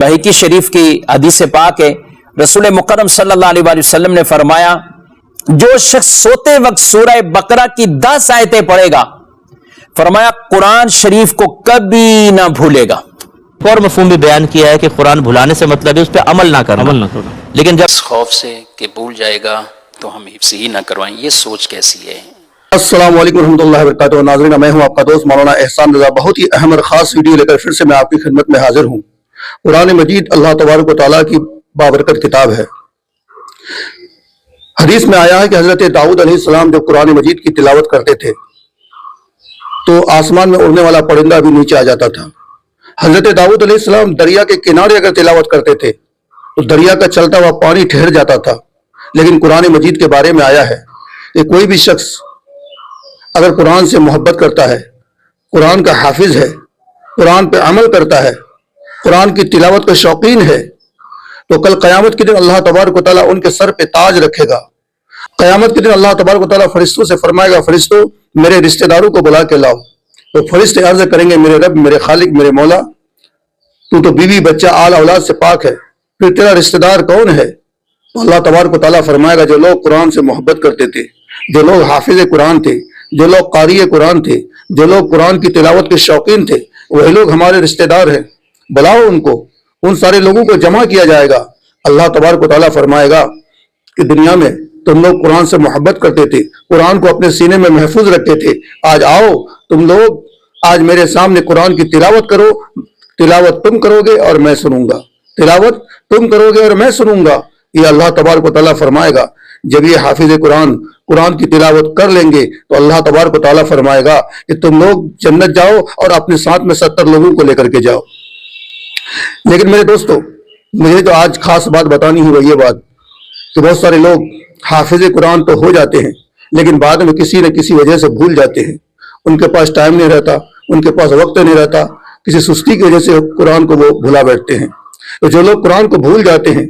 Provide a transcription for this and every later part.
बहकी शरीफ की हदीस पाक है, रसूल मुकर्रम सल्लल्लाहु अलैहि वसल्लम ने फरमाया, जो शख्स सोते वक्त सूरह बकरा की 10 आयतें पढ़ेगा, फरमाया कुरान शरीफ को कभी ना भूलेगा। और मफहूम भी बयान किया है कि कुरान भुलाने से मतलब है उस पर अमल ना करना। लेकिन जब इस खौफ से कि भूल जाएगा तो हम हिफ्ज़ ही ना करवाएं, ये सोच कैसी है? अस्सलाम वालेकुम रहमतुल्लाहि व बरकातुहू। नाज़रीन, मैं हूं आपका दोस्त मौलाना एहसान रज़ा। बहुत ही अहम और खास वीडियो लेकर फिर से मैं आपकी खिदमत में हाजिर हूं। कुरान मजीद अल्लाह तबारक व तआला की बाबरकत किताब है। हदीस में आया है कि हजरत दाऊद अलैहिस्सलाम जब कुरान मजीद की तिलावत करते थे तो आसमान में उड़ने वाला परिंदा भी नीचे आ जाता था। हजरत दाऊद अलैहिस्सलाम दरिया के किनारे अगर तिलावत करते थे तो दरिया का चलता हुआ पानी ठहर जाता था। लेकिन कुरान मजीद के बारे में आया है कि कोई भी शख्स अगर कुरान से मोहब्बत करता है, कुरान का हाफिज है, कुरान पे अमल करता है, कुरान की तिलावत का शौकीन है, तो कल क़यामत के दिन अल्लाह तबारक व तआला उनके सर पे ताज रखेगा। क़यामत के दिन अल्लाह तबारक व तआला फरिश्तों से फरमाएगा, फरिश्तों मेरे रिश्तेदारों को बुला के लाओ। तो फरिश्ते अर्ज करेंगे, मेरे रब, मेरे खालिक, मेरे मौला, तू तो बीवी बच्चा आल औलाद से पाक है, फिर तेरा रिश्तेदार कौन है? तो अल्लाह तबारक व तआला फरमाएगा, जो लोग कुरान से मोहब्बत करते थे, जो लोग हाफिज कुरान थे, जो लोग कारी कुरान थे, जो लोग कुरान की तिलावत के शौकीन थे, वही लोग हमारे रिश्तेदार हैं। बुलाओ उनको। उन सारे लोगों को जमा किया जाएगा। अल्लाह तबारक व तआला फरमाएगा कि दुनिया में तुम लोग कुरान से मोहब्बत करते थे, कुरान को अपने सीने में महफूज रखते थे, आज आओ तुम लोग, आज मेरे सामने कुरान की तिलावत करो। तिलावत तुम करोगे और मैं सुनूंगा, तिलावत तुम करोगे और मैं सुनूंगा। ये अल्लाह तबारक व तआला फरमाएगा। जब ये हाफिज कुरान कुरान की तिलावत कर लेंगे तो अल्लाह तबारक व तआला फरमाएगा कि तुम लोग जन्नत जाओ और अपने साथ में 70 लोगों को लेकर के जाओ। लेकिन मेरे दोस्तों, मुझे तो आज खास बात बतानी है, वो ये बात कि बहुत सारे लोग हाफिज कुरान तो हो जाते हैं, लेकिन बाद में किसी न किसी वजह से भूल जाते हैं। उनके पास टाइम नहीं रहता, उनके पास वक्त नहीं रहता, किसी सुस्ती की वजह से कुरान को वो भुला बैठते हैं। तो जो लोग कुरान को भूल जाते हैं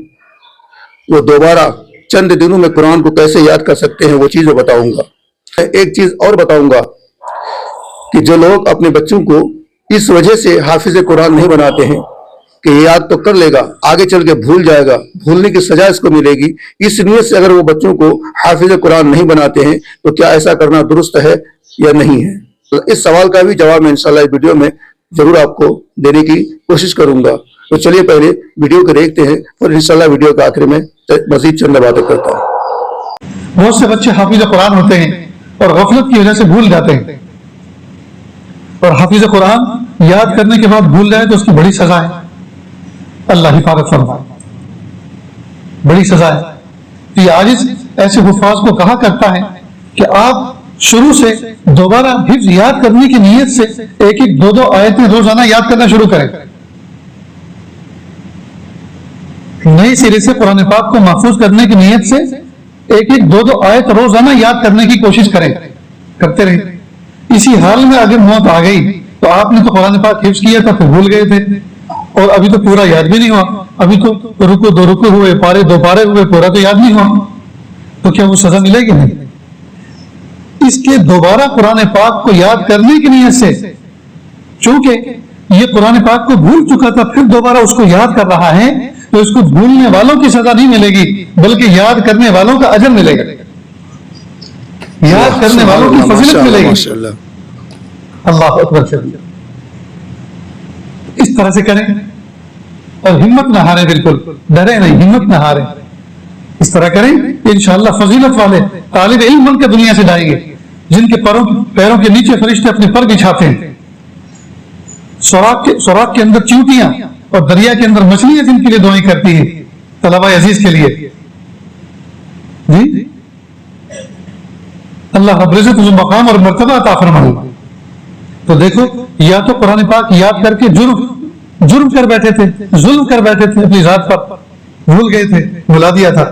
वो दोबारा चंद दिनों में कुरान को कैसे याद कर सकते हैं, वो चीज मैं बताऊंगा। एक चीज और बताऊंगा कि जो लोग अपने बच्चों को इस वजह से हाफिज कुरान नहीं बनाते हैं कि ये याद तो कर लेगा, आगे चल के भूल जाएगा, भूलने की सजा इसको मिलेगी, इस नीयत से अगर वो बच्चों को हाफिज कुरान नहीं बनाते हैं तो क्या ऐसा करना दुरुस्त है या नहीं है? इस सवाल का भी जवाब मैं इंशाल्लाह इस वीडियो में जरूर आपको देने की कोशिश करूंगा। तो चलिए पहले वीडियो को देखते हैं और इंशाल्लाह वीडियो के आखिर में मजीद चंद बातें करता हूँ। बहुत से बच्चे हाफिज कुरान होते हैं और गफलत की वजह से भूल जाते हैं, और हाफिज कुरान याद करने के बाद भूल जाए तो उसकी बड़ी सजा है। अल्लाह हिफाजत फरमाए, बड़ी सजा है। तो ये आजिज ऐसे हुफाज को कहा करता है कि आप शुरू से दोबारा हिफ्ज याद करने की नीयत से एक एक दो दो आयतें रोजाना याद करना शुरू करें। नए सिरे से कुरान पाक को महफूज करने की नीयत से एक एक दो दो आयत रोजाना याद करने की कोशिश करें, करते रहे। इसी हाल में अगर मौत आ गई तो आपने तो कुरान पाक हिफ्ज किया था, फिर भूल गए थे और अभी तो पूरा याद भी नहीं हुआ, अभी तो रुको दो रुको हुए, पारे दो पारे हुए, पूरा तो याद नहीं हुआ, तो क्या वो सजा मिलेगी? नहीं। इसके दोबारा कुरान पाक को याद करने की नीयत से, चूंकि ये कुरान पाक को भूल चुका था फिर दोबारा उसको याद कर रहा है, तो इसको भूलने वालों की सजा नहीं मिलेगी बल्कि याद करने वालों का अजर मिलेगा, याद करने वालों की फजीलत मिलेगी। अल्लाह अकबर। इस तरह से करें और हिम्मत न हारें, बिल्कुल डरे नहीं, हिम्मत न हारें। इस तरह करें इंशाअल्लाह फजीलत वाले तालिब इल्म बनकर दुनिया से जाएंगे, जिनके पैरों के नीचे फरिश्ते अपने पर बिछाते हैं, सुराख के अंदर चींटियां और दरिया के अंदर मछलियां जिनके लिए दुआएं करती है तलबा अजीज के लिए। जी अल्लाह रब्बुल इज्जत जो मकाम और मर्तबा अता फरमाए। तो देखो, या तो कुरान पाक याद करके जुर्म कर बैठे थे, जुल्म कर बैठे थे, अपनी जात पर भूल गए थे, भुला दिया था,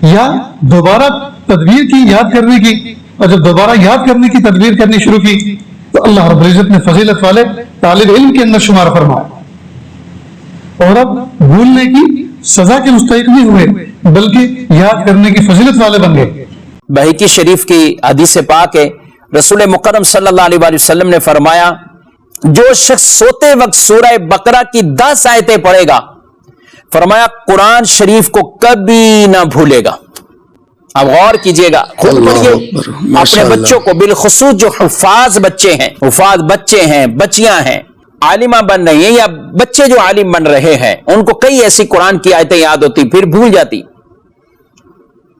या दोबारा तदबीर की याद करने की, और जब दोबारा याद करने की तदबीर करनी शुरू की तो अल्लाह रब्बुल इज्जत ने फजीलत वाले तालिब इल्म के अंदर शुमार फरमाया, और अब भूलने की सजा के मुस्तहिक नहीं हुए बल्कि याद करने की फजीलत वाले बन गए। बहकी शरीफ की हदीस पाक है, रसूल मुकर्रम सल्लल्लाहु अलैहि वसल्लम ने फरमाया, जो शख्स सोते वक्त सूरह बकरा की 10 आयतें पढ़ेगा, फरमाया कुरान शरीफ को कभी ना भूलेगा। अब गौर कीजिएगा, खुद पढ़िए, अपने बच्चों को, बिलखुसूस जो हुफाज बच्चे हैं, बच्चियां हैं, आलिमा बन रही हैं या बच्चे जो आलिम बन रहे हैं, उनको कई ऐसी कुरान की आयतें याद होती फिर भूल जाती,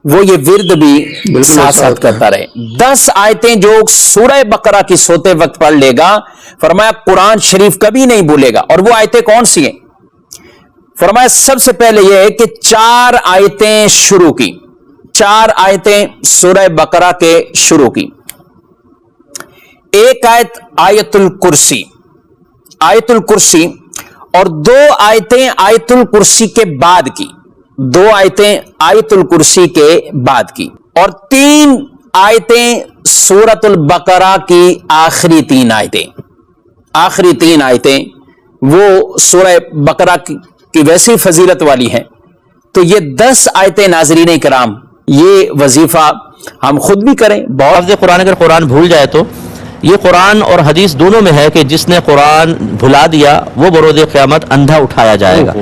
वो ये विर्द भी साथ साथ करता रहे। 10 आयतें जो सूरह बकरा की सोते वक्त पढ़ लेगा, फरमाया कुरान शरीफ कभी नहीं भूलेगा। और वो आयतें कौन सी हैं? फरमाया सबसे पहले यह है कि 4 आयतें शुरू की, 4 आयतें सूरह बकरा के शुरू की। एक आयत आयतुल कुर्सी, और 2 आयतें आयतुल कुर्सी के बाद की, 2 आयतें आयतुल कुर्सी के बाद की, और 3 आयतें सूरतुल बकरा की आखिरी 3 आयतें वो सूरह बकरा की वैसी फजीलत वाली हैं। तो ये 10 आयतें नाज़रीन किराम, ये वजीफा हम खुद भी करें। बहुत कुरान, अगर कुरान भूल जाए तो ये कुरान और हदीस दोनों में है कि जिसने कुरान भुला दिया वो बरोज़ क़यामत अंधा उठाया जाएगा।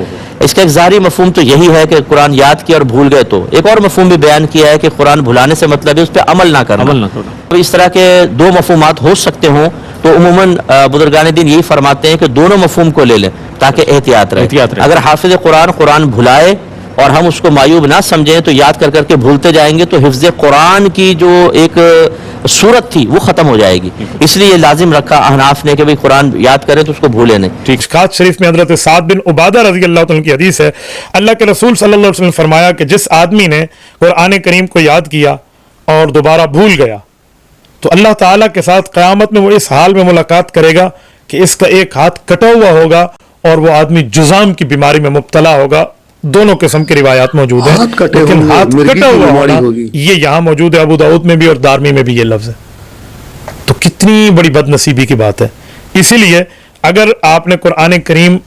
इसका एक ज़ाहिरी मफहूम तो यही है कि कुरान याद किया और भूल गए। तो एक और मफहूम भी बयान किया है कि कुरान भुलाने से मतलब है उस पर अमल ना करना। तो इस तरह के 2 मफहूमात हो सकते हों, तो उमूमन बुजुर्गान दीन यही फरमाते हैं कि दोनों मफहूम को ले लें ताकि एहतियात रहे। अगर हाफिज कुरान भुलाए और हम उसको मायूब ना समझें तो याद कर करके भूलते जाएंगे, तो हिफ्ज़ कुरान की जो एक सूरत थी वो खत्म हो जाएगी। इसलिए लाजिम रखा अहनाफ ने कि भाई कुरान याद करें तो उसको भूले नहीं। ठीक, मिशकात शरीफ में हज़रत साद बिन उबादा रज़ी अल्लाह तआला की हदीस है, अल्लाह के रसूल सल्लल्लाहु अलैहि वसल्लम ने फरमाया कि जिस आदमी ने कुरान करीम को याद किया और दोबारा भूल गया तो अल्लाह ताला के साथ क़यामत में वो इस हाल में मुलाकात करेगा कि इसका एक हाथ कटा हुआ होगा और वो आदमी जुज़ाम की बीमारी में मुब्तला होगा। दोनों किस्म की रिवायात मौजूद है, लेकिन हाथ कटा हुआ होना ये यहाँ मौजूद है, अबू दाऊद में भी और दारमी में भी ये लफ्ज़ है। तो कितनी बड़ी बदनसीबी की बात है। इसीलिए अगर आपने कुरान करीम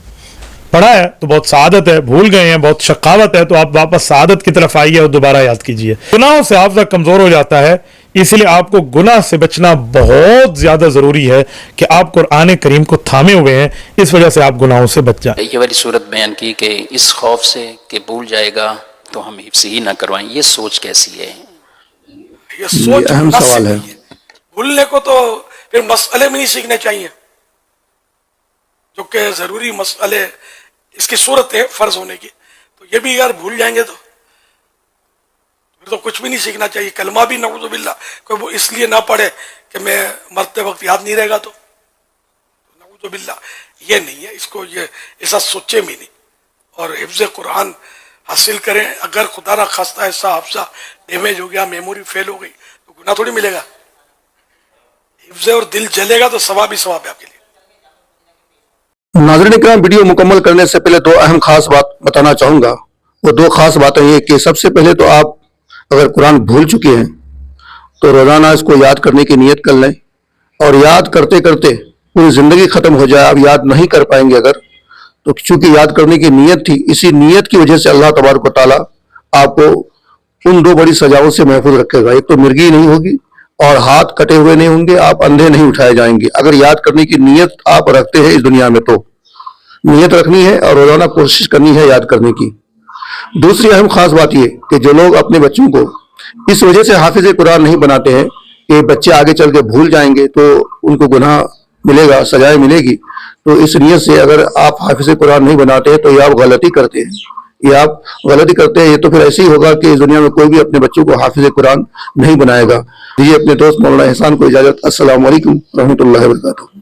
पढ़ा है तो बहुत सआदत है, भूल गए हैं बहुत शकावत है, तो आप वापस सआदत की तरफ आइए और दोबारा याद कीजिए। गुनाहों से हाफ़ज़ा कमज़ोर हो जाता है, इसलिए आपको गुनाह से बचना बहुत ज़्यादा ज़रूरी है कि आप कुरान करीम को थामे हुए हैं, इस वजह से आप गुनाहों से बच जाए। ये वाली सूरत बयान की कि इस खौफ से कि भूल जाएगा तो हम हिफ्ज़ ही ना करवाएं, ये सोच कैसी है? ये सोच अहम सवाल है। भूलने को तो फिर मसले में नहीं सीखने चाहिए, जो कि ज़रूरी मसले इसकी सूरत है फ़र्ज होने की। तो ये भी यार भूल जाएंगे तो फिर तो कुछ भी नहीं सीखना चाहिए। कलमा भी नऊज़ु बिल्लाह कोई वो इसलिए ना पढ़े कि मैं मरते वक्त याद नहीं रहेगा, तो नऊज़ु बिल्लाह ये नहीं है, इसको ये ऐसा सोचे भी नहीं। और हिफ्ज़ कुरान हासिल करें, अगर खुदा ना खास्ता ऐसा हाफ़ज़ा डैमेज हो गया, मेमोरी फेल हो गई तो गुनाह थोड़ी मिलेगा। हिफ्ज़ और दिल जलेगा तो सवाब ही सवाब है आपके लिए। नाज़रीन इकराम, वीडियो मुकम्मल करने से पहले 2 अहम खास बात बताना चाहूँगा। वो 2 खास बातें ये कि सबसे पहले तो आप अगर कुरान भूल चुके हैं तो रोज़ाना इसको याद करने की नीयत कर लें, और याद करते करते पूरी ज़िंदगी ख़त्म हो जाए, आप याद नहीं कर पाएंगे अगर, तो चूँकि याद करने की नीयत थी, इसी नीयत की वजह से अल्लाह तबारक व तआला आपको उन 2 बड़ी सजाओं से महफूज रखेगा। एक तो मिर्गी नहीं होगी और हाथ कटे हुए नहीं होंगे, आप अंधे नहीं उठाए जाएंगे। अगर याद करने की नीयत आप रखते हैं इस दुनिया में, तो नीयत रखनी है और रोजाना कोशिश करनी है याद करने की। दूसरी अहम खास बात यह कि जो लोग अपने बच्चों को इस वजह से हाफिज कुरान नहीं बनाते हैं कि बच्चे आगे चल के भूल जाएंगे तो उनको गुनाह मिलेगा, सजाएं मिलेगी, तो इस नीयत से अगर आप हाफिज कुरान नहीं बनाते हैं तो ये आप गलती करते हैं। ये तो फिर ऐसे ही होगा कि इस दुनिया में कोई भी अपने बच्चों को हाफिज कुरान नहीं बनाएगा। दीजिए अपने दोस्त मौलाना एहसान को इजाजत। अस्सलाम वालेकुम रहमतुल्लाहि व बरकातुहू।